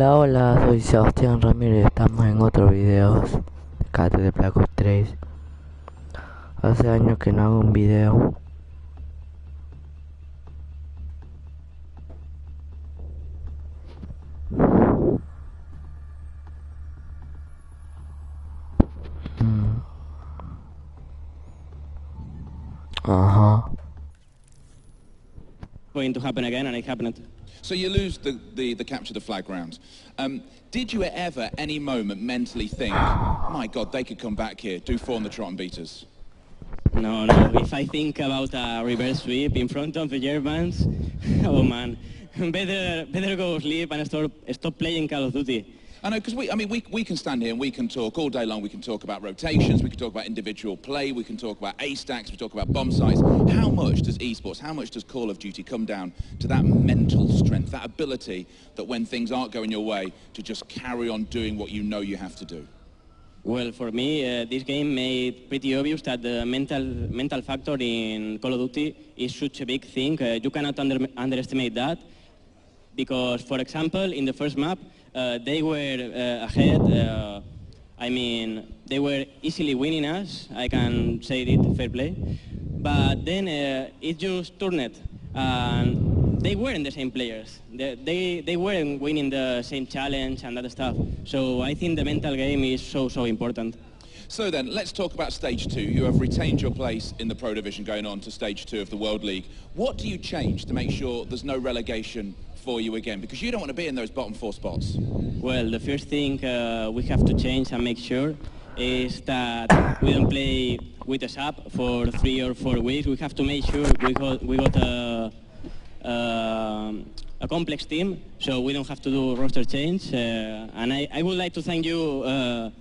Hola, hola, soy Sebastián Ramírez, estamos en otro video de Black Ops 3. Hace años que no hago un video. Ajá. Going to happen again, and it happened. So you lose the capture the flag round. Did you at ever, any moment, mentally think, my God, they could come back here, do 4 on the trot and beat us? No. If I think about a reverse sweep in front of the Germans, oh man, better go sleep and stop playing Call of Duty. I know, because we can stand here and we can talk all day long. We can talk about rotations, we can talk about individual play, we can talk about A-stacks, we talk about bomb sites. How much does esports, how much does Call of Duty come down to that mental strength, that ability that when things aren't going your way, to just carry on doing what you know you have to do? Well, for me, this game made pretty obvious that the mental factor in Call of Duty is such a big thing. You cannot underestimate that, because, for example, in the first map, they were ahead. They were easily winning us. I can say it, fair play. But then it just turned, and they weren't the same players. They weren't winning the same challenge and that stuff. So I think the mental game is so important. So then, let's talk about Stage 2. You have retained your place in the Pro Division going on to Stage 2 of the World League. What do you change to make sure there's no relegation for you again? Because you don't want to be in those bottom 4 spots. Well, the first thing we have to change and make sure is that we don't play with a sub for 3 or 4 weeks. We have to make sure we got a complex team, so we don't have to do roster change. And I would like to thank you,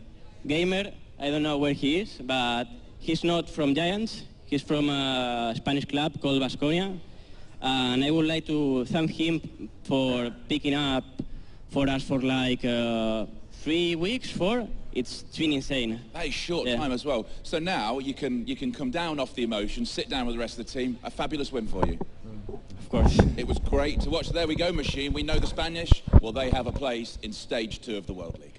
Gamer. I don't know where he is, but he's not from Giants. He's from a Spanish club called Baskonia. And I would like to thank him for picking up for us for like 3 weeks, 4. It's been insane. That is short time as well. So now you can come down off the emotion, sit down with the rest of the team. A fabulous win for you. Of course. It was great to watch. There we go, Machine. We know the Spanish. Well, they have a place in Stage 2 of the World League.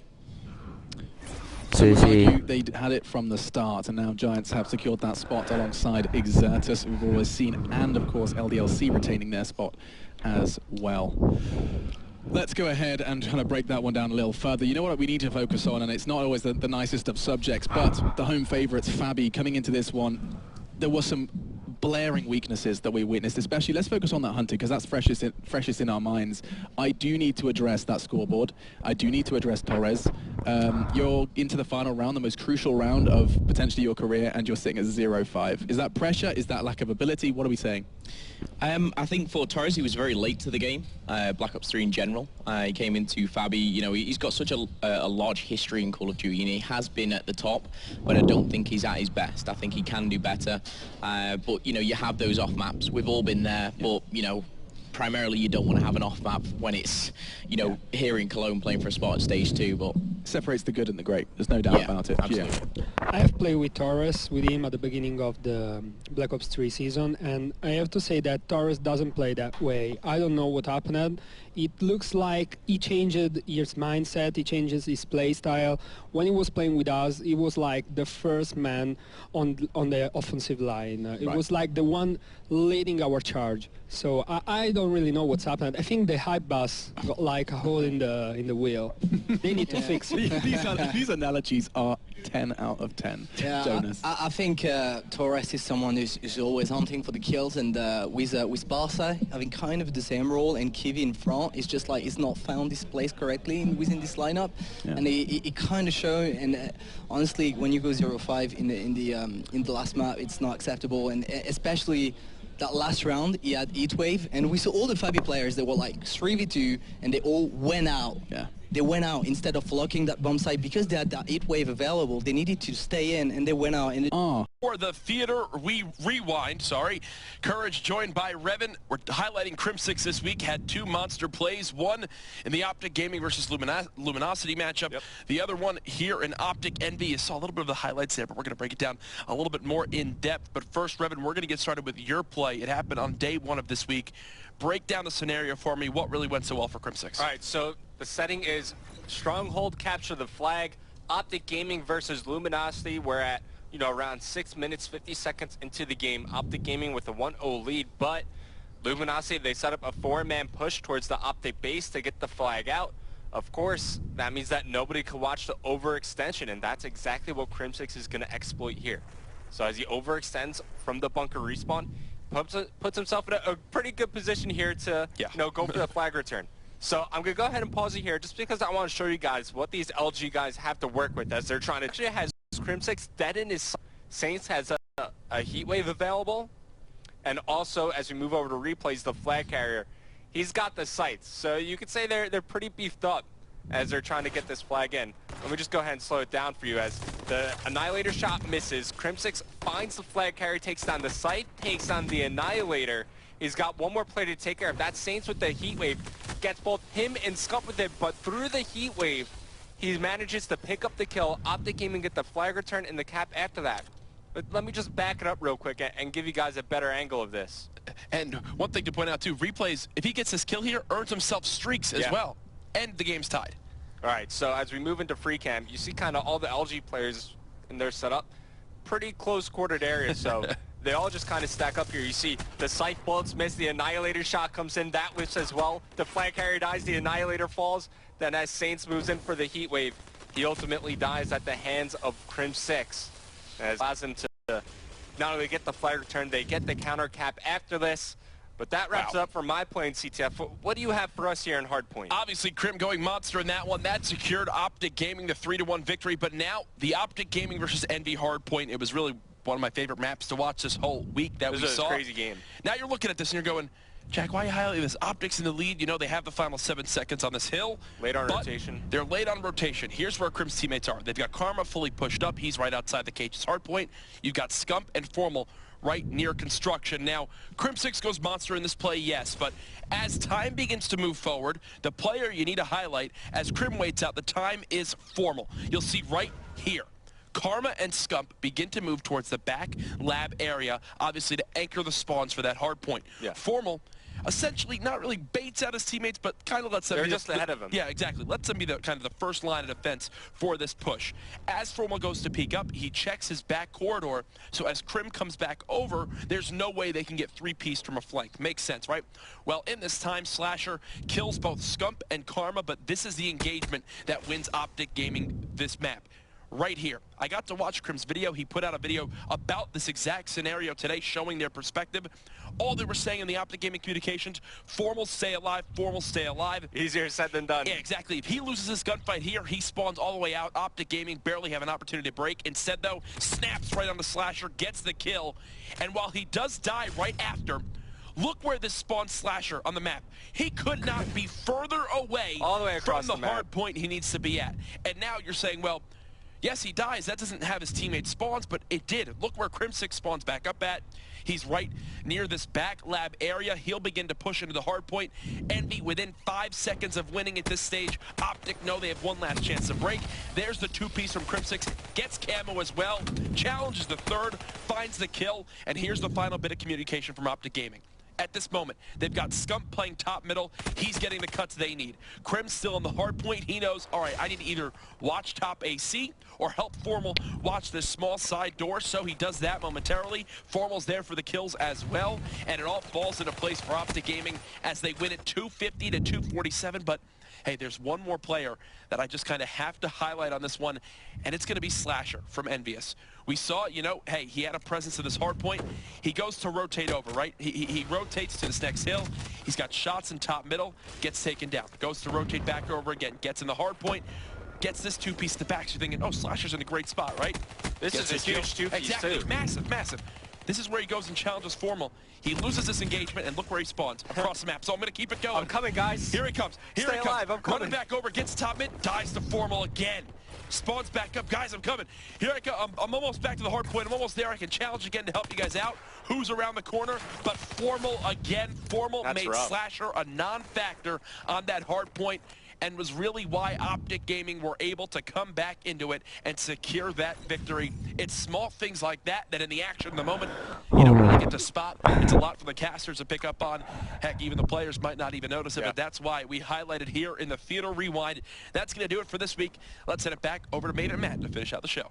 So they had it from the start, and now Giants have secured that spot alongside Exertus, we've always seen, and of course LDLC retaining their spot as well. Let's go ahead and try to break that one down a little further. You know what we need to focus on, and it's not always the nicest of subjects, but the home favourites, Fabi, coming into this one, there was some blaring weaknesses that we witnessed, especially let's focus on that hunter, because that's freshest in our minds. I do need to address that scoreboard. I do need to address Torres. You're into the final round, the most crucial round of potentially your career, and you're sitting at 0-5. Is that pressure? Is that lack of ability? What are we saying? I think for Torres, he was very late to the game, Black Ops 3 in general. He came into Fabi, you know, he's got such a large history in Call of Duty, and he has been at the top, but I don't think he's at his best. I think he can do better, but, you know, you have those off maps. We've all been there, but, you know, primarily you don't want to have an off map when it's, you know, here in Cologne playing for a spot at Stage 2, but... Separates the good and the great. There's no doubt about it. Absolutely. I have played with Torres, with him at the beginning of the Black Ops 3 season, and I have to say that Torres doesn't play that way. I don't know what happened. It looks like he changed his mindset, he changes his play style. When he was playing with us, he was like the first man on the offensive line. It was like the one leading our charge. So I don't really know what's happened. I think the hype bus got like a hole in the wheel. They need to fix it. These analogies are 10 out of 10. Yeah, Jonas. I think Torres is someone who's always hunting for the kills, and with Barca having kind of the same role, and Kiwi in front, it's just like he's not found his place correctly within this lineup, and he kind of show. And honestly, when you go 0-5 in the last map, it's not acceptable, and especially. That last round, he had Heatwave, and we saw all the Fabi players that were like 3v2, and they all went out. Yeah. They went out instead of locking that bomb site because they had that Heatwave available. They needed to stay in, and they went out. And For the theater, we rewind, Courage joined by Revan. We're highlighting Crimsix this week, had 2 monster plays, one in the Optic Gaming versus Luminosity matchup, the other one here in Optic Envy. You saw a little bit of the highlights there, but we're going to break it down a little bit more in depth. But first, Revan, we're going to get started with your play. It happened on day 1 of this week. Break down the scenario for me. What really went so well for Crimsix? All right, so The setting is Stronghold capture the flag. Optic Gaming versus Luminosity. We're at, you know, around 6 minutes, 50 seconds into the game. Optic Gaming with a 1-0 lead, but Luminosity, they set up a 4-man push towards the Optic base to get the flag out. Of course, that means that nobody can watch the overextension, and that's exactly what Crimsix is going to exploit here. So as he overextends from the bunker respawn, puts himself in a pretty good position here to, you know, go for the flag return. So I'm going to go ahead and pause it here just because I want to show you guys what these LG guys have to work with as they're trying to... Actually has Crimsix dead in his... Saints has a heat wave available. And also, as we move over to replays, the flag carrier, he's got the sights. So you could say they're pretty beefed up as they're trying to get this flag in. Let me just go ahead and slow it down for you as the Annihilator shot misses. Crimsix finds the flag carrier, takes down the sight, takes down the Annihilator. He's got one more player to take care of. That Saints with the heat wave gets both him and Scump with it, but through the heat wave, he manages to pick up the kill. Optic Gaming get the flag return and the cap after that. But let me just back it up real quick and give you guys a better angle of this. And one thing to point out too, replays, if he gets this kill here, earns himself streaks as well. And the game's tied. All right, so as we move into free cam, you see kind of all the LG players in their setup. Pretty close quartered area, so they all just kind of stack up here. You see the sight bullets miss, the Annihilator shot comes in, that whiffs as well. The flag carrier dies, the Annihilator falls. Then as Saints moves in for the heat wave, he ultimately dies at the hands of Crim6. As allows him to not only get the flag return, they get the counter cap after this. But that wraps up for my play in CTF. What do you have for us here in Hardpoint? Obviously, Crim going monster in that one. That secured Optic Gaming the 3-1 victory. But now, the Optic Gaming versus Envy Hardpoint, it was really one of my favorite maps to watch this whole week that we saw. This was a crazy game. Now you're looking at this and you're going, Jack, why are you highlighting this? Optics in the lead. You know, they have the final 7 seconds on this hill. Late on rotation. They're late on rotation. Here's where Crim's teammates are. They've got Karma fully pushed up. He's right outside the cage's hardpoint. You've got Scump and Formal right near construction. Now, Crim6 goes monster in this play, yes, but as time begins to move forward, the player you need to highlight as Crim waits out, the time is Formal. You'll see right here. Karma and Scump begin to move towards the back lab area, obviously to anchor the spawns for that hard point. Formal essentially not really baits out his teammates, but kind of lets them be just ahead of him. Yeah, exactly. Lets them be the kind of the first line of defense for this push. As Formal goes to peek up, he checks his back corridor, so as Crim comes back over, there's no way they can get 3-pieced from a flank. Makes sense, right? Well, in this time, Slasher kills both Scump and Karma, but this is the engagement that wins Optic Gaming this map. Right here. I got to watch Crim's video. He put out a video about this exact scenario today, showing their perspective. All they were saying in the Optic Gaming communications, Formal stay alive, Formal stay alive. Easier said than done. Yeah, exactly. If he loses this gunfight here, he spawns all the way out. Optic Gaming barely have an opportunity to break. Instead, though, snaps right on the Slasher, gets the kill. And while he does die right after, look where this spawns Slasher on the map. He could not be further away, all the way across from the hard point he needs to be at. And now you're saying, well, yes, he dies. That doesn't have his teammate spawns, but it did. Look where Crim6 spawns back up at. He's right near this back lab area. He'll begin to push into the hard point. Envy within 5 seconds of winning at this stage. Optic know they have one last chance to break. There's the 2-piece from Crim6. Gets camo as well. Challenges the third. Finds the kill. And here's the final bit of communication from Optic Gaming. At this moment, they've got Scump playing top middle. He's getting the cuts they need. Crim's still on the hard point. He knows, all right, I need to either watch top AC or help Formal watch this small side door, so he does that momentarily. Formal's there for the kills as well, and it all falls into place for Optic Gaming as they win it 250 to 247, but hey, there's one more player that I just kind of have to highlight on this one, and it's going to be Slasher from Envious. We saw, you know, hey, he had a presence in this hard point. He goes to rotate over, right? He rotates to this next hill. He's got shots in top middle, gets taken down. Goes to rotate back over again, gets in the hard point, gets this 2-piece to the back. So you're thinking, oh, Slasher's in a great spot, right? This is a huge 2-piece, exactly. too. Massive, massive. This is where he goes and challenges Formal. He loses this engagement, and look where he spawns across the map. So I'm going to keep it going. I'm coming, guys. Here he comes. Here Stay he comes. alive. I'm coming. Running back over, gets top mid, dies to Formal again. Spawns back up. Guys, I'm coming. Here I go. I'm almost back to the hard point. I'm almost there. I can challenge again to help you guys out. Who's around the corner? But Formal again. Formal made Slasher a non-factor on that hard point. and was really why Optic Gaming were able to come back into it and secure that victory. It's small things like that that in the action in the moment, you don't really get to spot. It's a lot for the casters to pick up on. Heck, even the players might not even notice it, but that's why we highlighted here in the Theater Rewind. That's going to do it for this week. Let's send it back over to Maiden and Matt to finish out the show.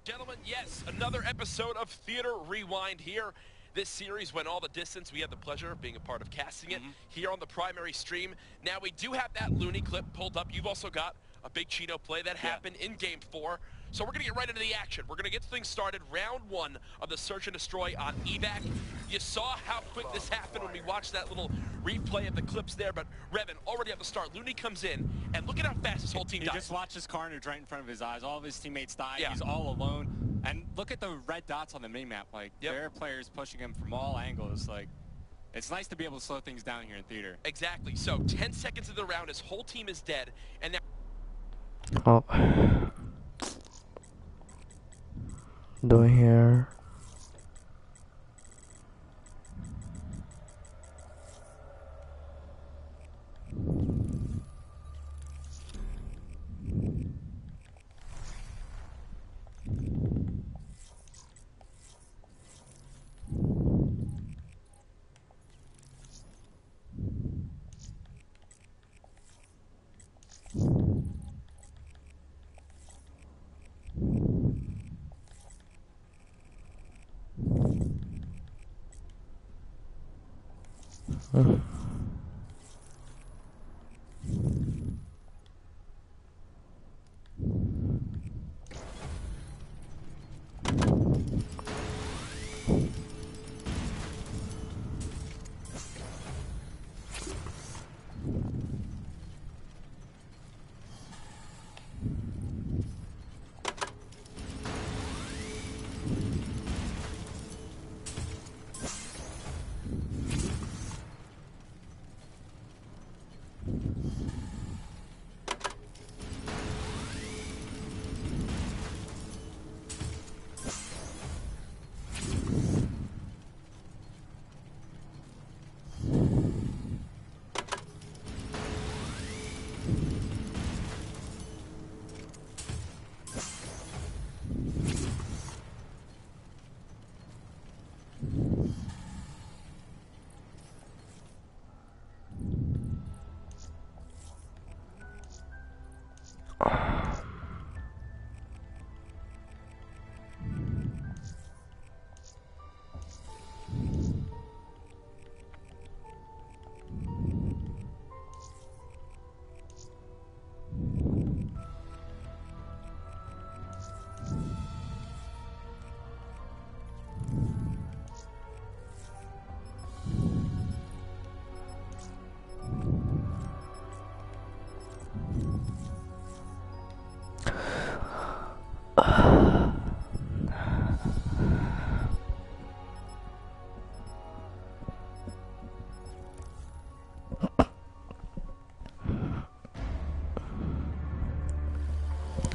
Gentlemen, yes, another episode of Theater Rewind here. This series went all the distance. We had the pleasure of being a part of casting it here on the primary stream. Now, we do have that Looney clip pulled up. You've also got a big Cheeto play that happened in Game 4. So we're going to get right into the action. We're going to get things started. Round 1 of the Search and Destroy on evac. You saw how quick this happened when we watched that little replay of the clips there. But Revan, already at the start, Looney comes in, and look at how fast his whole team dies. He just watched his carnage right in front of his eyes. All of his teammates died. He's all alone. And look at the red dots on the minimap. Like, there are players pushing him from all angles. Like, it's nice to be able to slow things down here in theater. Exactly. So 10 seconds of the round, his whole team is dead. And now... Oh. Doing here.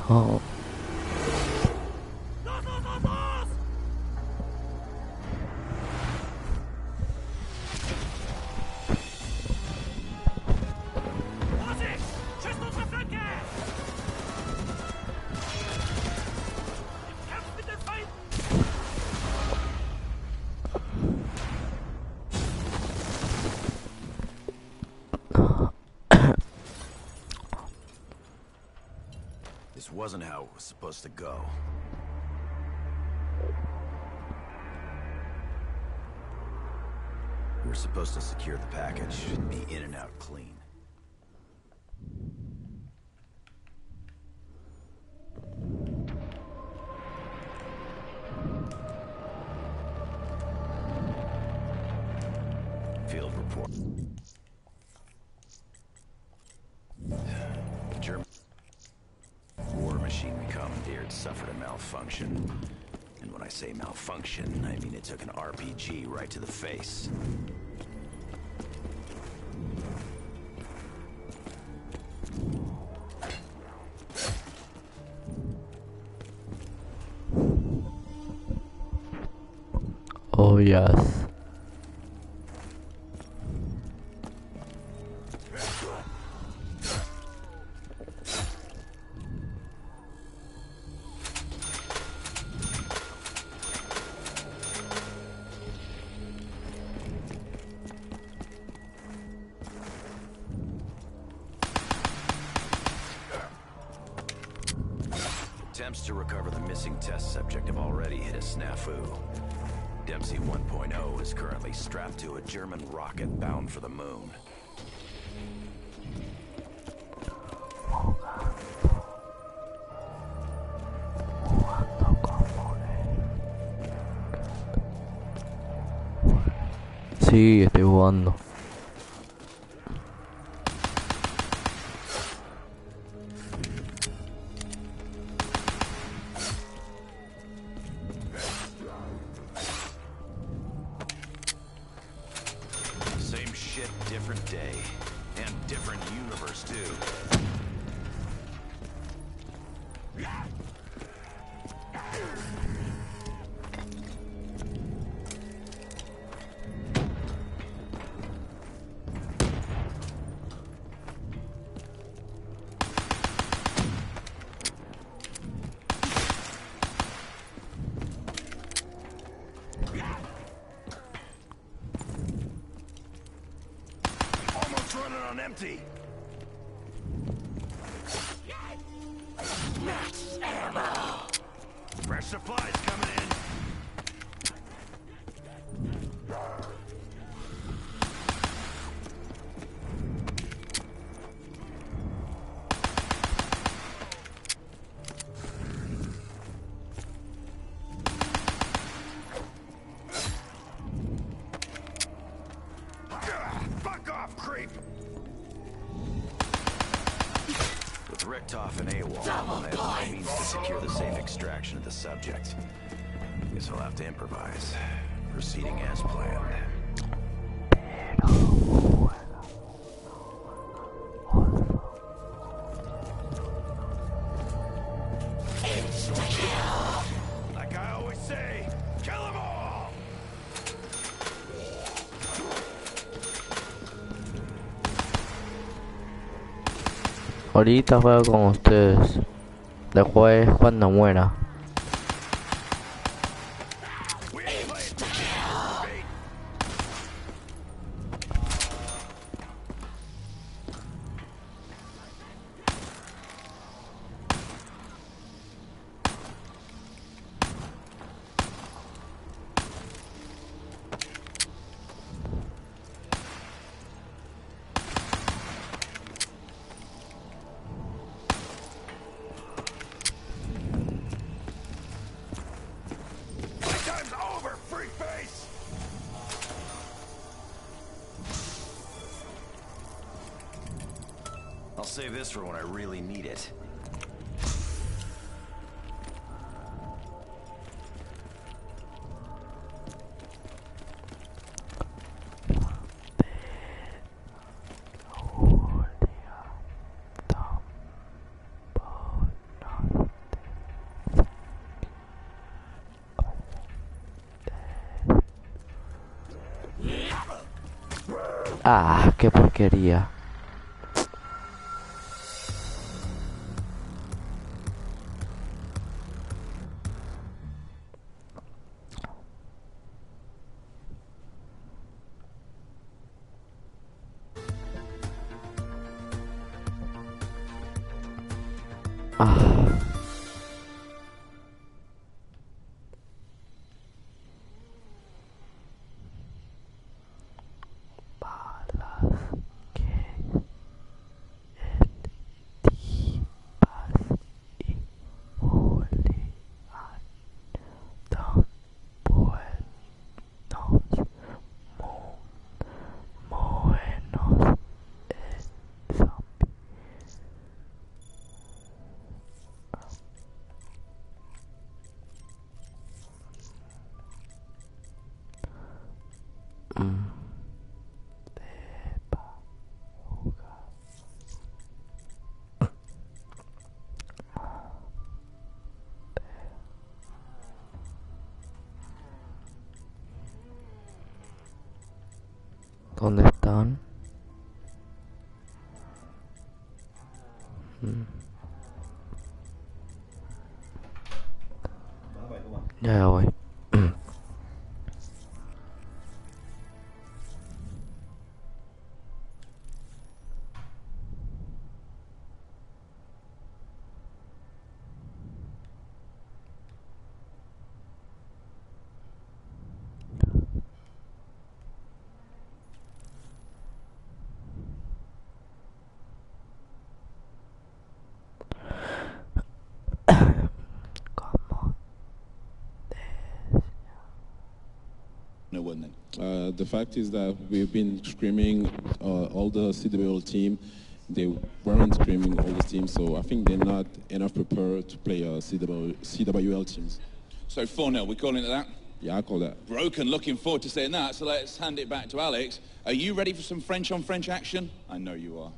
Oh. This wasn't how it was supposed to go. We were supposed to secure the package and be in and out clean. Field report. German war machine we commandeered suffered a malfunction. And when I say malfunction, I mean it took an RPG right to the face. Oh yes. Attempts to recover the missing test subject have already hit a snafu. Dempsey 1.0 is currently strapped to a German rocket bound for the moon. Sí, estoy jugando. Same shit, different day. And different universe, too. Almost running on empty. Max ammo. Fresh supplies coming in. Fuck off, creep! With Richtoff and AWOL, I have no means to secure the safe extraction of the subject. Guess I'll have to improvise. Proceeding as planned. Like I always say, kill them all! Ahorita juego con ustedes. Después cuando muera. We ain't playing bait. Playtime's over, freak face! I'll save this for when I really need it. Ah, qué porquería. Ah. ¿Dónde están? Ya voy. The fact is that we've been screaming all the CWL team. They weren't screaming all the teams, so I think they're not enough prepared to play CWL teams. So 4-0, we're calling it that? Yeah, I call that. Broken, looking forward to seeing that. So let's hand it back to Alex. Are you ready for some French-on-French action? I know you are.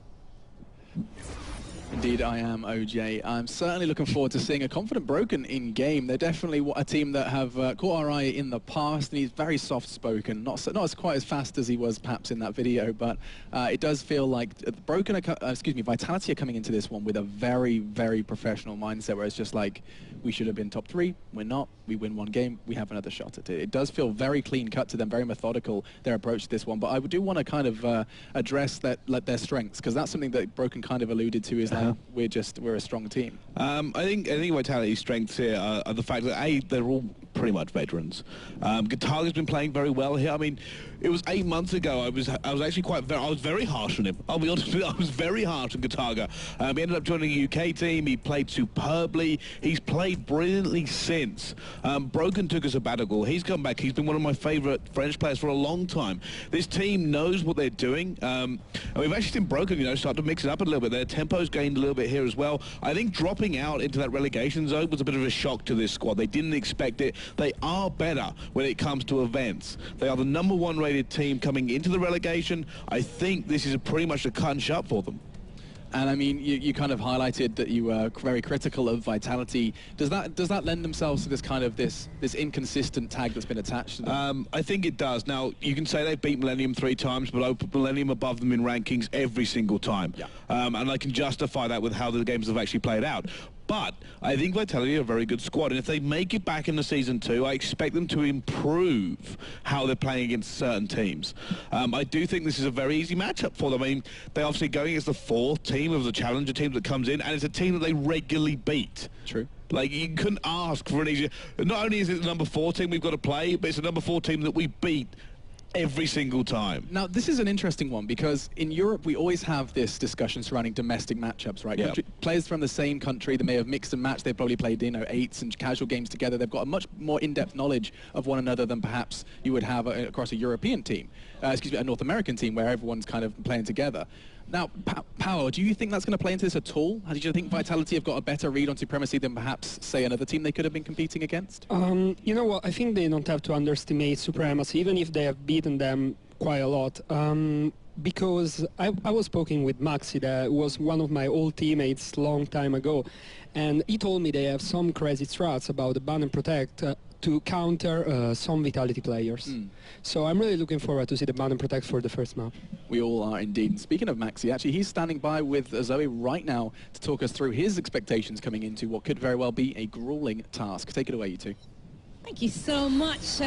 Indeed, I am, OJ. I'm certainly looking forward to seeing a confident Broken in game. They're definitely a team that have caught our eye in the past, and he's very soft-spoken, not as quite as fast as he was perhaps in that video, but it does feel like Vitality are coming into this one with a very, very professional mindset, where it's just like, we should have been top 3, we're not, we win one game, we have another shot at it. It does feel very clean-cut to them, very methodical, their approach to this one, but I do want to kind of address their strengths, because that's something that Broken kind of alluded to, is that we're a strong team. I think Vitality's strengths here are the fact that they're all pretty much veterans. Gataga's been playing very well here. I mean, it was 8 months ago. I was actually I was very harsh on him. I'll be honest with you, I was very harsh on Gataga. He ended up joining a UK team. He played superbly. He's played brilliantly since. Broken took a sabbatical. He's come back. He's been one of my favourite French players for a long time. This team knows what they're doing. And we've actually seen Broken, start to mix it up a little bit. Their tempo's gained a little bit here as well. I think dropping out into that relegation zone was a bit of a shock to this squad. They didn't expect it. They are better when it comes to events. They are the #1 rated team coming into the relegation. I think this is pretty much a cut and shut for them. And I mean, you kind of highlighted that you were very critical of Vitality. Does that lend themselves to this kind of this inconsistent tag that's been attached to them? I think it does. Now, you can say they've beat Millennium 3 times, but I put Millennium above them in rankings every single time. Yeah. And I can justify that with how the games have actually played out. But I think Vitality are a very good squad, and if they make it back into Season 2, I expect them to improve how they're playing against certain teams. I do think this is a very easy matchup for them. I mean, they're obviously going against the 4th team of the Challenger team that comes in, and it's a team that they regularly beat. True. Like, you couldn't ask for an easier... Not only is it the #4 team we've got to play, but it's a #4 team that we beat every single time. Now, this is an interesting one, because in Europe we always have this discussion surrounding domestic matchups, right? Yeah. Players from the same country, they may have mixed and matched, they've probably played, 8s and casual games together. They've got a much more in-depth knowledge of one another than perhaps you would have across a European team, a North American team where everyone's kind of playing together. Now, Power, do you think that's going to play into this at all? Do you think Vitality have got a better read on supremacy than perhaps, say, another team they could have been competing against? You know what, I think they don't have to underestimate supremacy, even if they have beaten them quite a lot. Because I was speaking with Maxi, that was one of my old teammates long time ago, and he told me they have some crazy strats about the ban and protect to counter some Vitality players. So I'm really looking forward to see the ban and protect for the first map. We all are indeed. And speaking of Maxi, actually, he's standing by with Zoe right now to talk us through his expectations coming into what could very well be a grueling task. Take it away, you two. Thank you so much,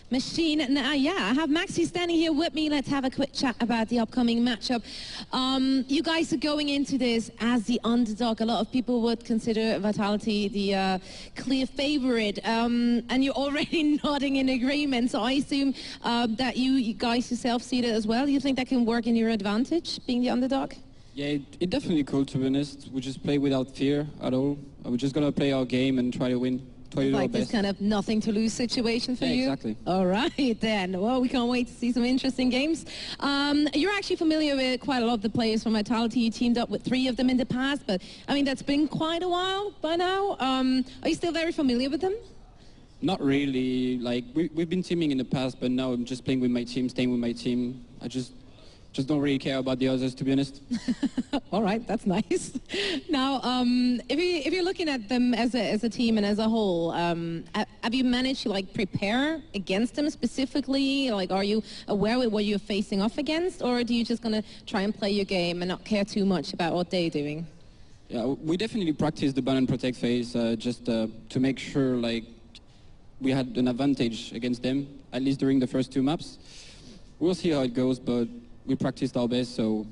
Machine. Now, I have Maxi standing here with me. Let's have a quick chat about the upcoming matchup. You guys are going into this as the underdog. A lot of people would consider Vitality the clear favorite, and you're already nodding in agreement. So I assume that you guys yourself see that as well. You think that can work in your advantage, being the underdog? Yeah, it definitely could, to be honest. We just play without fear at all. We're just going to play our game and try to win. Like this kind of nothing to lose situation for you? Exactly. All right then. Well, we can't wait to see some interesting games. You're actually familiar with quite a lot of the players from Vitality. You teamed up with 3 of them in the past, but I mean, that's been quite a while by now. Are you still very familiar with them? Not really. Like, we've been teaming in the past, but now I'm just playing with my team, staying with my team. I just don't really care about the others, to be honest. All right, that's nice. Now, if you're looking at them as a team and as a whole, have you managed to prepare against them specifically? Like, are you aware of what you're facing off against, or do you just gonna try and play your game and not care too much about what they're doing? Yeah, we definitely practice the ban and protect phase just to make sure we had an advantage against them, at least during the first 2 maps. We'll see how it goes, but we practiced our best, so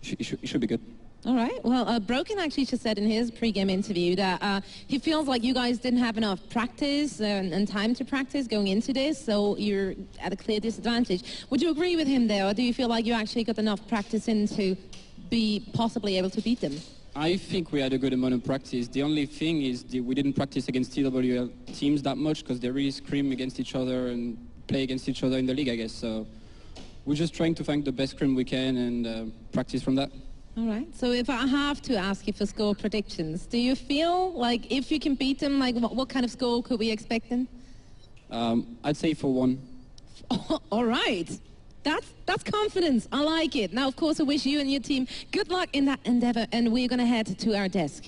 it should be good. All right. Well, Broken actually just said in his pre-game interview that he feels like you guys didn't have enough practice and time to practice going into this, so you're at a clear disadvantage. Would you agree with him there, or do you feel like you actually got enough practice in to be possibly able to beat them? I think we had a good amount of practice. The only thing is we didn't practice against TWL teams that much, because they really scream against each other and play against each other in the league, I guess. So we're just trying to find the best scrim we can and practice from that. All right. So if I have to ask you for score predictions, do you feel like if you can beat them, like what kind of score could we expect then? I'd say 4-1. All right. That's confidence. I like it. Now, of course, I wish you and your team good luck in that endeavor, and we're going to head to our desk.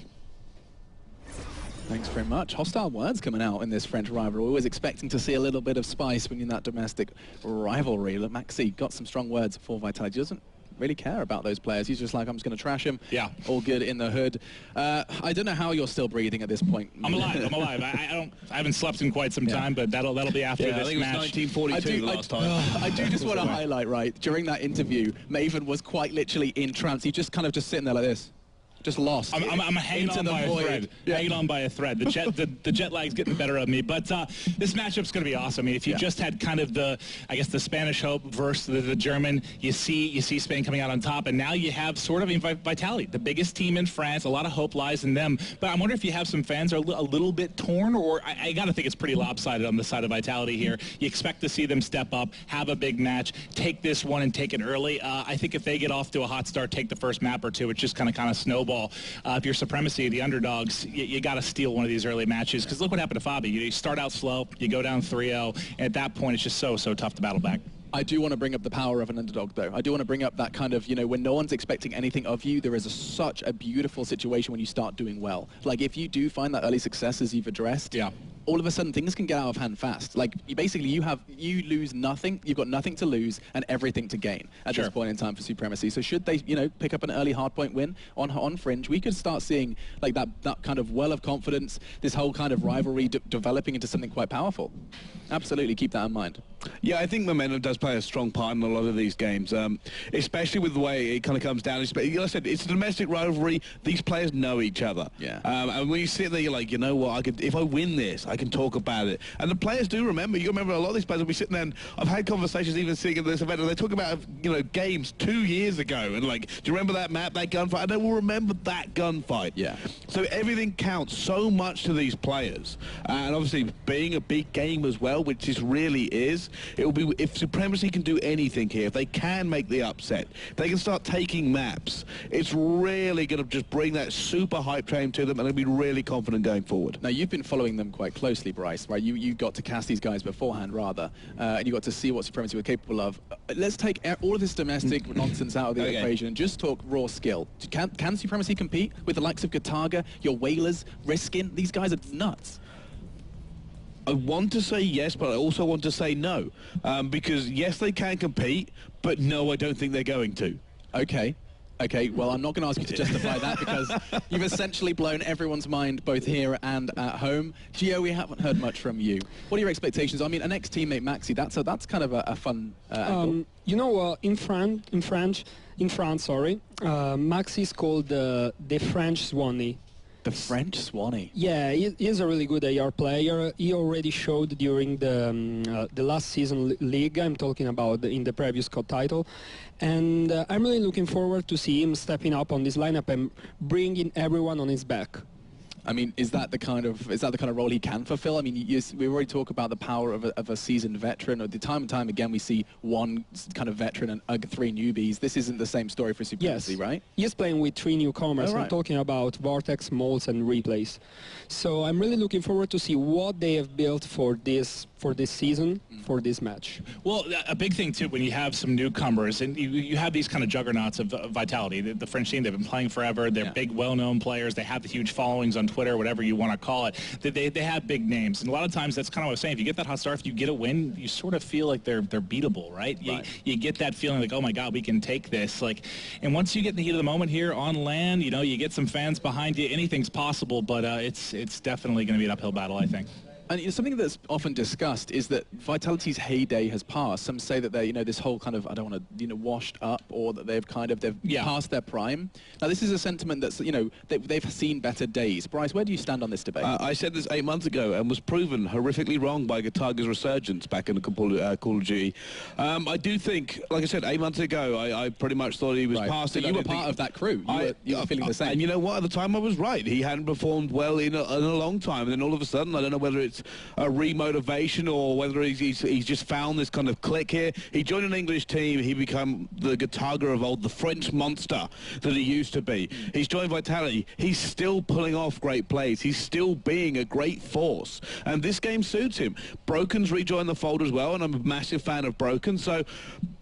Thanks very much. Hostile words coming out in this French rivalry. Always expecting to see a little bit of spice when you're in that domestic rivalry. Look, Maxi got some strong words for Vitality. He doesn't really care about those players. He's just like, I'm just going to trash him. Yeah. All good in the hood. I don't know how you're still breathing at this point. I'm alive. I'm alive. I haven't slept in quite some time, but that'll be after this I think match. It was 1942 last time. I do just want to highlight, right, during that interview, Maven was quite literally in trance. He just kind of just sitting there like this. Just lost. I'm hanging on by a thread. Hanging on by a thread. The jet lag's getting the better of me. But this matchup's going to be awesome. I mean, if you just had kind of the Spanish hope versus the German, you see Spain coming out on top, and now you have sort of Vitality, the biggest team in France. A lot of hope lies in them. But I wonder if you have some fans are a little bit torn, or I got to think it's pretty lopsided on the side of Vitality here. You expect to see them step up, have a big match, take this one and take it early. I think if they get off to a hot start, take the first map or two, it's just kind of snowball. If you're Supremacy, the underdogs, you got to steal one of these early matches, because look what happened to Fabi. You start out slow, you go down 3-0, and at that point it's just so tough to battle back. I do want to bring up the power of an underdog, though. I do want to bring up that kind of, when no one's expecting anything of you, there is such a beautiful situation when you start doing well. Like, if you do find that early success, as you've addressed, all of a sudden things can get out of hand fast. Like, you lose nothing, you've got nothing to lose and everything to gain at this point in time for Supremacy. So should they, pick up an early hardpoint win on Fringe, we could start seeing like that kind of well of confidence, this whole kind of rivalry developing into something quite powerful. Absolutely, keep that in mind. Yeah, I think momentum does play a strong part in a lot of these games, especially with the way it kind of comes down. Like I said, it's a domestic rivalry. These players know each other. Yeah. And when you sit there, you're like, you know what? If I win this, I can talk about it. And the players do remember. You remember a lot of these players will be sitting there, and I've had conversations even sitting at this event, and they talk about games 2 years ago, and like, do you remember that map, that gunfight? And they will remember that gunfight. Yeah. So everything counts so much to these players, and obviously being a big game as well, which this really is. It will be, if Supremacy can do anything here, if they can make the upset, if they can start taking maps, it's really going to just bring that super hype train to them, and they'll be really confident going forward. Now, you've been following them quite closely, Bryce, right? You got to cast these guys beforehand, rather, and you got to see what Supremacy were capable of. Let's take all of this domestic nonsense out of the equation and just talk raw skill. Can Supremacy compete with the likes of Gataga, your Whalers, Riskin? These guys are nuts. I want to say yes, but I also want to say no. Because yes, they can compete, but no, I don't think they're going to. Okay. Okay, well, I'm not going to ask you to justify that, because you've essentially blown everyone's mind, both here and at home. Gio, we haven't heard much from you. What are your expectations? I mean, an ex-teammate, Maxi, that's kind of a fun angle. In France, Maxi is called the French Swanee. The French Swanee. Yeah, he's a really good AR player. He already showed during the last season league. I'm talking about in the previous COD title, and I'm really looking forward to see him stepping up on this lineup and bringing everyone on his back. I mean, is that the kind of role he can fulfill? I mean, we already talk about the power of a seasoned veteran. Or the time and time again, we see one kind of veteran and 3 newbies. This isn't the same story for Supremacy, right? He's playing with 3 newcomers. I'm talking about Vortex, Molds, and Replays. So I'm really looking forward to see what they have built for this season, for this match. Well, a big thing too, when you have some newcomers, and you have these kind of juggernauts of Vitality, the French team, they've been playing forever. They're big, well-known players. They have the huge followings on Twitter, whatever you want to call it. They have big names, and a lot of times that's kind of what I was saying. If you get that hot start, if you get a win, you sort of feel like they're beatable, right? You get that feeling like, oh my God, we can take this. Like, and once you get in the heat of the moment here on land, you get some fans behind you. Anything's possible, but it's definitely going to be an uphill battle, I think. And something that's often discussed is that Vitality's heyday has passed. Some say that they're, this whole kind of, I don't want to, washed up, or that they've passed their prime. Now, this is a sentiment that's, they've seen better days. Bryce, where do you stand on this debate? I said this 8 months ago and was proven horrifically wrong by Gataga's resurgence back in the Call of Duty. I do think, like I said, 8 months ago, I pretty much thought he was past it. So you were part of that crew. You were feeling the same. And you know what? At the time, I was right. He hadn't performed well in a long time. And then all of a sudden, I don't know whether it's just a remotivation or whether he's just found this kind of click here. He joined an English team. He became the Gataga of old, the French monster that he used to be. He's joined Vitality. He's still pulling off great plays. He's still being a great force. And this game suits him. Broken's rejoined the fold as well, and I'm a massive fan of Broken. So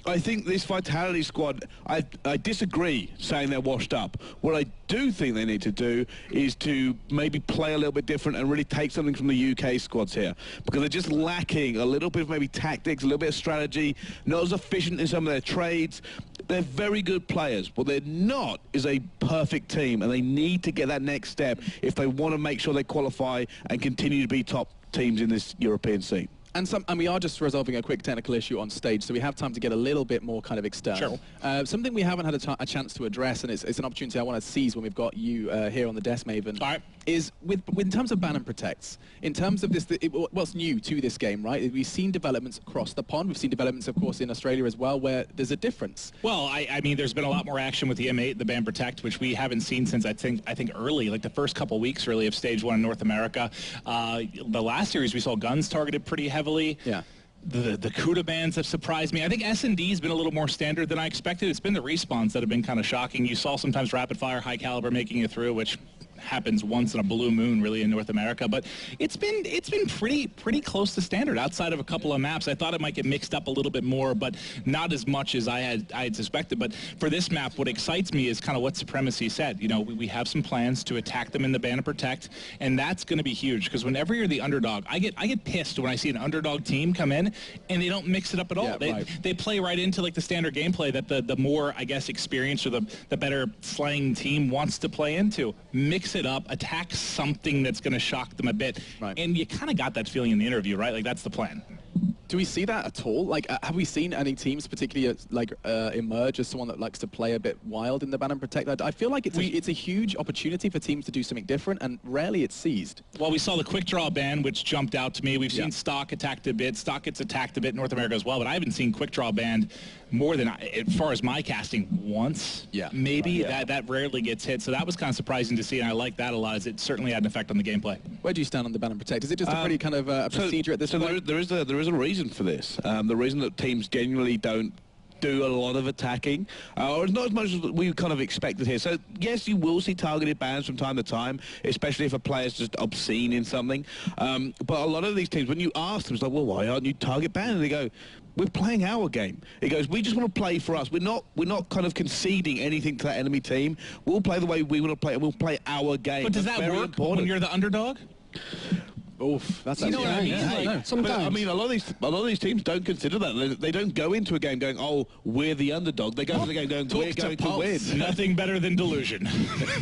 I think this Vitality squad, I disagree saying they're washed up. What I do think they need to do is to maybe play a little bit different and really take something from the UK squads here, because they're just lacking a little bit of maybe tactics, a little bit of strategy, not as efficient in some of their trades. They're very good players. What they're not is a perfect team, and they need to get that next step if they want to make sure they qualify and continue to be top teams in this European scene. And we are just resolving a quick technical issue on stage, so we have time to get a little bit more kind of external. Sure. Something we haven't had a chance to address, and it's an opportunity I want to seize when we've got you here on the desk, Maven. All right. Is in terms of ban and protects, in terms of this, what's new to this game, right? We've seen developments across the pond. We've seen developments, of course, in Australia as well, where there's a difference. Well, I mean, there's been a lot more action with the M8, the ban protect, which we haven't seen since I think early, like the first couple weeks, really, of Stage 1 in North America. The last series we saw guns targeted pretty heavily. Yeah. The CUDA bans have surprised me. I think S&D's been a little more standard than I expected. It's been the respawns that have been kind of shocking. You saw sometimes rapid fire, high caliber making it through, which happens once in a blue moon, really, in North America. But it's been pretty close to standard outside of a couple of maps. I thought it might get mixed up a little bit more, but not as much as I had suspected. But for this map, what excites me is kind of what Supremacy said. You know, we have some plans to attack them in the ban and protect, and that's going to be huge, because whenever you're the underdog, I get pissed when I see an underdog team come in and they don't mix it up at all. Yeah, they play right into like the standard gameplay that the more, I guess, experienced or the better slaying team wants to play into. Mix it up, attack something that's going to shock them a bit. Right. And you kind of got that feeling in the interview, right? Like, that's the plan. Do we see that at all? Like, have we seen any teams particularly emerge as someone that likes to play a bit wild in the ban and protect? I feel like it's a huge opportunity for teams to do something different, and rarely it's seized. Well, we saw the quick draw ban, which jumped out to me. We've seen Stock attacked a bit. Stock gets attacked a bit in North America as well, but I haven't seen quick draw banned more than, as far as my casting, once. Yeah. Maybe. That rarely gets hit, so that was kind of surprising to see, and I like that a lot, as it certainly had an effect on the gameplay. Where do you stand on the ban and protect? Is it just a pretty kind of a procedure at this point? There is a reason for this. The reason that teams genuinely don't do a lot of attacking, or not as much as we kind of expected here. So yes, you will see targeted bans from time to time, especially if a player's just obscene in something. But a lot of these teams, when you ask them, it's like, well, why aren't you target banned? And they go, we're playing our game. It goes, we just want to play for us. We're not kind of conceding anything to that enemy team. We'll play the way we want to play, and we'll play our game. But does that work when you're the underdog? Oof, that's you know what I mean. Yeah, sometimes. But, I mean, a lot of these teams don't consider that. They don't go into a game going, "Oh, we're the underdog." They go into the game going, "We're going to win." Nothing better than delusion.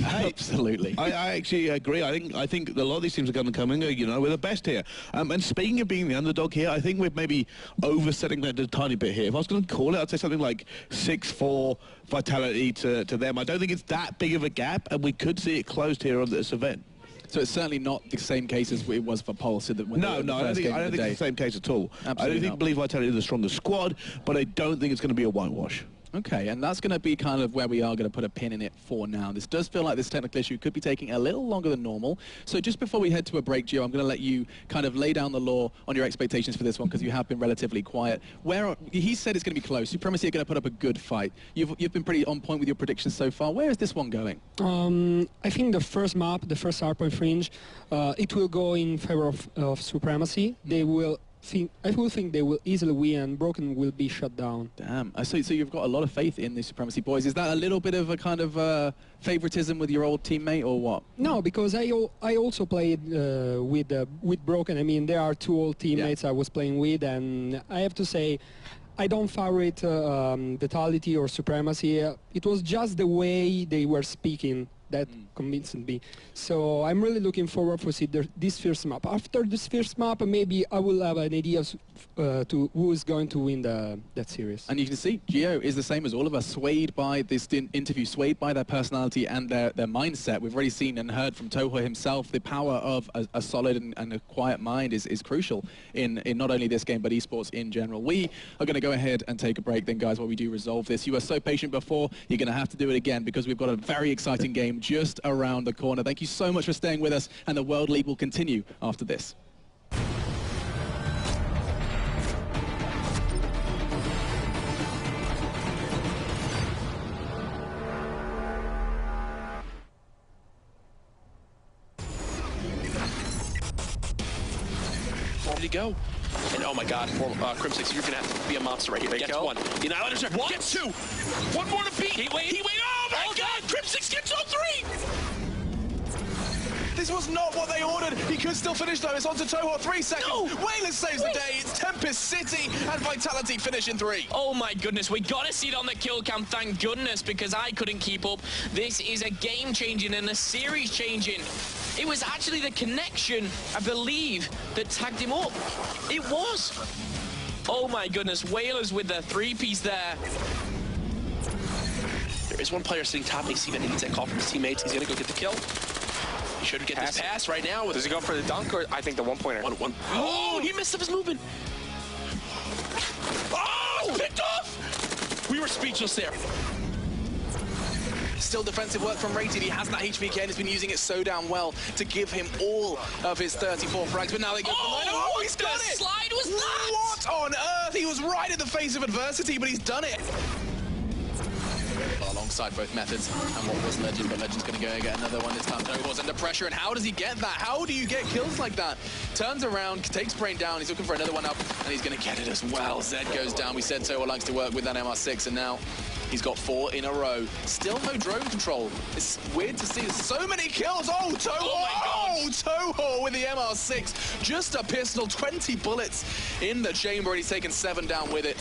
Absolutely. I actually agree. I think a lot of these teams are going to come in and go, you know, we're the best here. And speaking of being the underdog here, I think we're maybe oversetting that a tiny bit here. If I was going to call it, I'd say something like 6-4 Vitality to them. I don't think it's that big of a gap, and we could see it closed here on this event. So it's certainly not the same case as it was for Pulse. So that when no, I don't think it's the same case at all. Absolutely I don't believe Vitality is the strongest squad, but I don't think it's going to be a whitewash. Okay, and that's going to be kind of where we are going to put a pin in it for now. This does feel like this technical issue could be taking a little longer than normal. So just before we head to a break, Gio, I'm going to let you kind of lay down the law on your expectations for this one, because you have been relatively quiet. He said it's going to be close. Supremacy are going to put up a good fight. You've been pretty on point with your predictions so far. Where is this one going? I think the first map, the first hardpoint fringe, it will go in favor of Supremacy. They will. I will think they will easily win, and Broken will be shut down. Damn. So you've got a lot of faith in the Supremacy boys. Is that a little bit of a kind of favoritism with your old teammate, or what? No, because I also played with Broken. I mean, there are two old teammates I was playing with, and I have to say, I don't favorite Vitality or Supremacy. It was just the way they were speaking that convinced me. So I'm really looking forward to see this first map. After this first map, maybe I will have an idea to who is going to win that series. And you can see Gio is the same as all of us, swayed by this interview, swayed by their personality and their mindset. We've already seen and heard from Toho himself the power of a solid and a quiet mind is crucial in not only this game but esports in general. We are going to go ahead and take a break then, guys, while we do resolve this. You were so patient before, you're going to have to do it again, because we've got a very exciting game just around the corner. Thank you so much for staying with us, and the World League will continue after this. ready to go. And oh my God, Crimsix, you're gonna have to be a monster right here. Gets one. The Annihilators are gets two. One more to beat. He wait. Oh my God, Crimsix gets all three. This was not what they ordered. He could still finish though. It's on to Toho, 3 seconds. No. Waylon saves the day. It's Tempest City and Vitality finish in 3. Oh my goodness, we gotta see it on the kill cam, thank goodness, because I couldn't keep up. This is a game changing and a series changing. It was actually the connection, I believe, that tagged him up. It was. Oh my goodness, Whalers with the 3-piece there. There is one player sitting top AC, but he needs that call from his teammates. He's gonna go get the kill. He should get this pass right now. Does he go for the dunk or I think the one-pointer? One. Oh, he messed up his movement. Oh, picked off. We were speechless there. Still defensive work from Rated. He has that HVK and has been using it so damn well to give him all of his 34 frags. But now they go for the line. Oh, he's done it! Slide was that? What on earth? He was right in the face of adversity, but he's done it. Alongside both methods, and what was Legend, but Legend's going to go get another one. This time Tobo's under pressure, and how does he get that? How do you get kills like that? Turns around, takes Brain down, he's looking for another one up, and he's going to get it as well. Zed goes down. We said Toho likes to work with that MR6, and now he's got 4 in a row. Still no drone control. It's weird to see so many kills. Oh, Toho! Oh, Toho with the MR6. Just a pistol, 20 bullets in the chamber, and he's taken 7 down with it.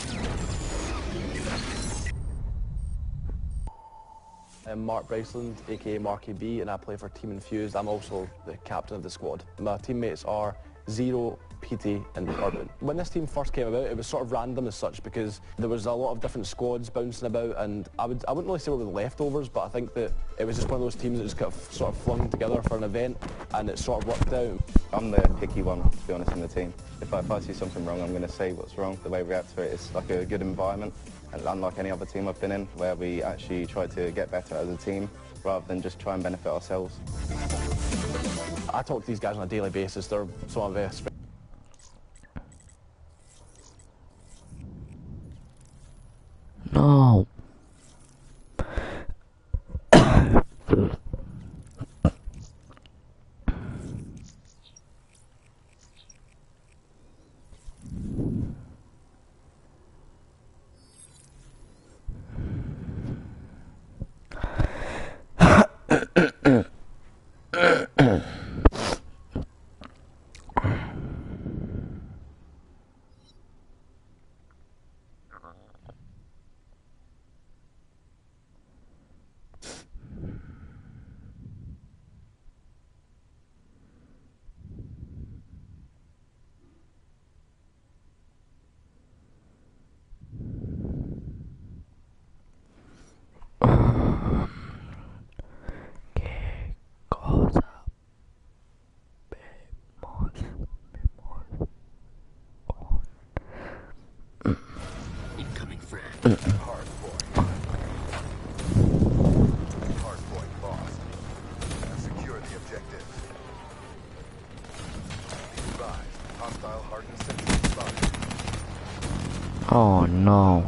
I'm Mark Braceland, aka Marky B, and I play for Team Infused. I'm also the captain of the squad. My teammates are Zero, PT and Urban. When this team first came about, it was sort of random as such because there was a lot of different squads bouncing about, and I wouldn't really say we were the leftovers, but I think that it was just one of those teams that just kind of sort of flung together for an event, and it sort of worked out. I'm the picky one, to be honest, in the team. If I see something wrong, I'm going to say what's wrong. The way we react to it is like a good environment, and unlike any other team I've been in, where we actually try to get better as a team, rather than just try and benefit ourselves. I talk to these guys on a daily basis. They're some of the best. No. Oh no.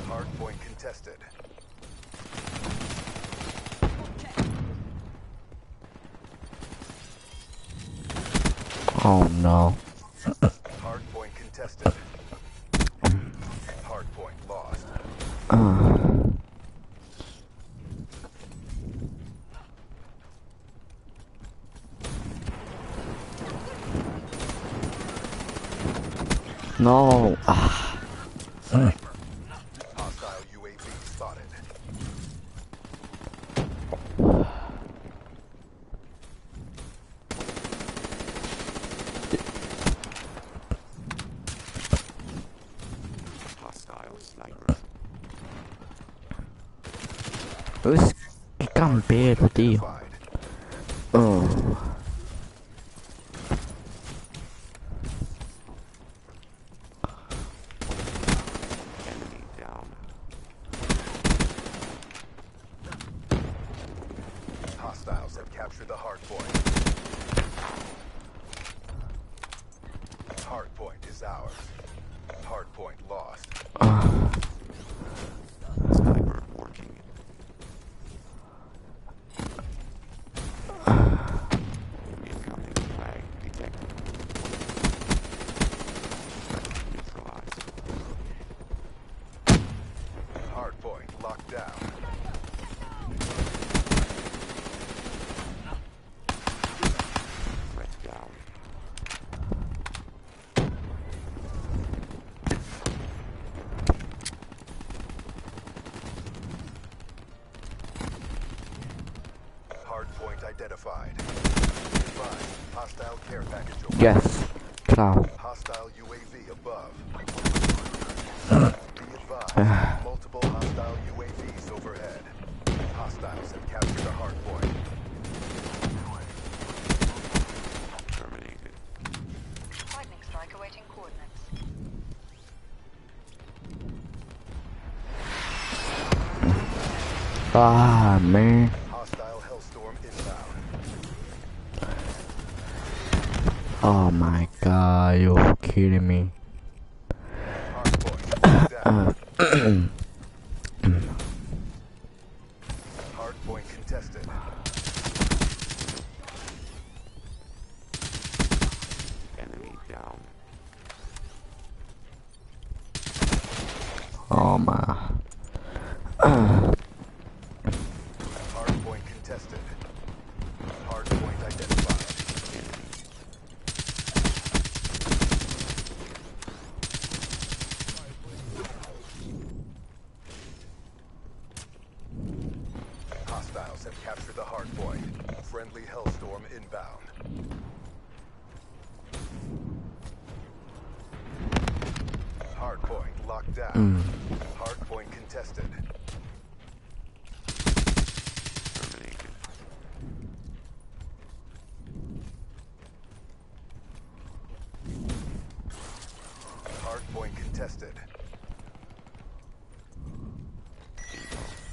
Hardpoint contested. Oh no. Hardpoint contested. Hardpoint lost. No. Hostile UAV spotted. Hostile sniper. Es que campero, tío. Hostiles have captured the hard point. Hard point is ours. Hard point lost. Sniper working. Incoming flag detected. Neutralized. Hard point locked down. Threat down. Hard point identified. Advised. Hostile care package over. Yes. Ciao. Hostile UAV above. Be advised. Multiple hostile UAVs overhead. Hostiles have captured the hard point. Terminated. Lightning strike awaiting coordinates. Ah, man. Hostile Hellstorm inbound. Oh my god, you're kidding me. Hard point down. Hard point contested. Enemy down. Oh my. Hard point contested. Hard point identified. Hostiles have captured the hard point. Friendly Hellstorm inbound. Hard point locked down. Hard point contested. Terminated. Hard point contested.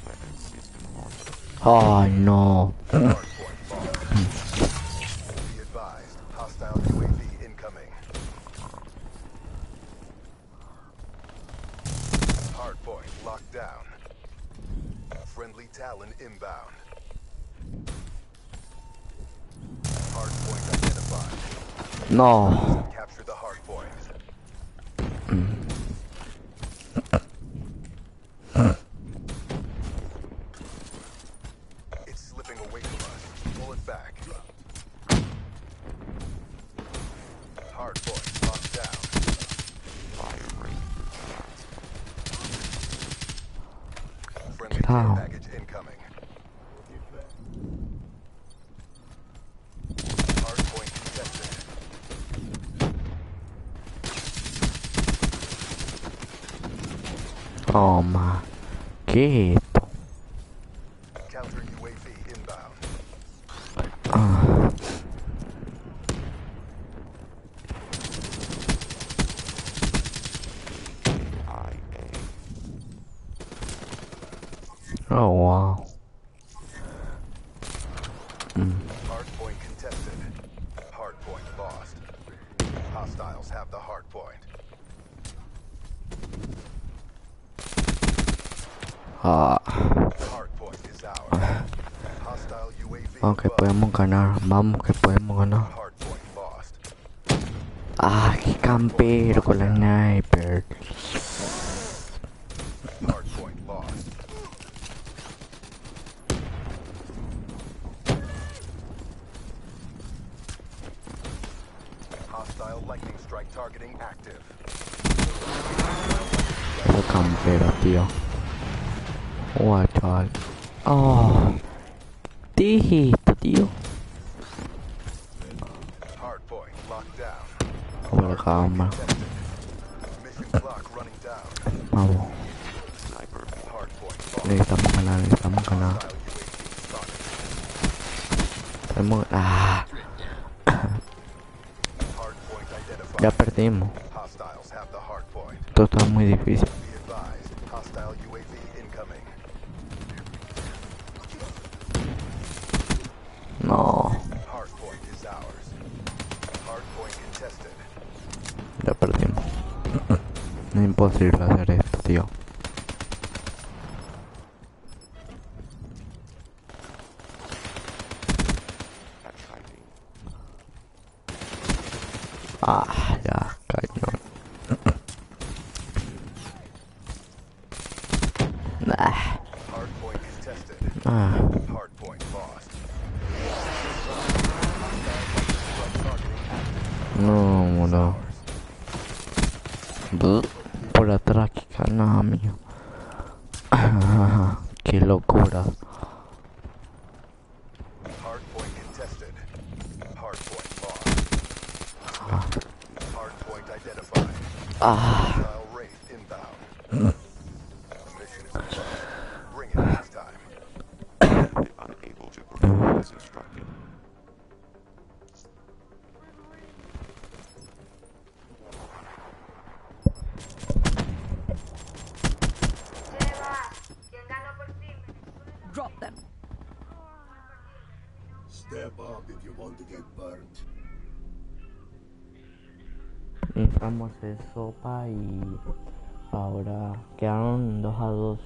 Weapon system launched. Oh no. Hard point lost. Be advised. Hostile UAV incoming. Hard point locked down. Friendly Talon inbound. Hard point identified. No. Capture the hard point. It's slipping away from us. Pull it back. Hard point locked down. Fire rate. Friendly Get care out. package incoming. Hard point contested. Oh my. ¿Qué? Counter UAV inbound. Oh wow. Hard point contested. Hard point lost. Hostiles have the hard point. Hard point is ours. Hostile UAV Vamos que above. podemos ganar. Vamos que podemos ganar. Hard point lost. Ah, qué campero con la sniper. Hard point lost. Hostile lightning strike targeting active. Qué campero, tío. Guau, chaval. Oh. Dijiste, tío. Hard point locked down. Como la cámara. Mission clock running down. Vamos. Hard point lost. Necesitamos ganar, necesitamos ganar. Tenemos... ¡Ah! Ya perdimos. Esto está muy difícil. No. Ya perdimos. Es imposible hacer esto, tío. Ah, ya, cañón. Nah. Ah. No, no. Por atrás, que canal mío. Qué locura. Ah. Drop them. Step up if you want to get burnt. Necesitamos hacer sopa y ahora quedaron 2-2.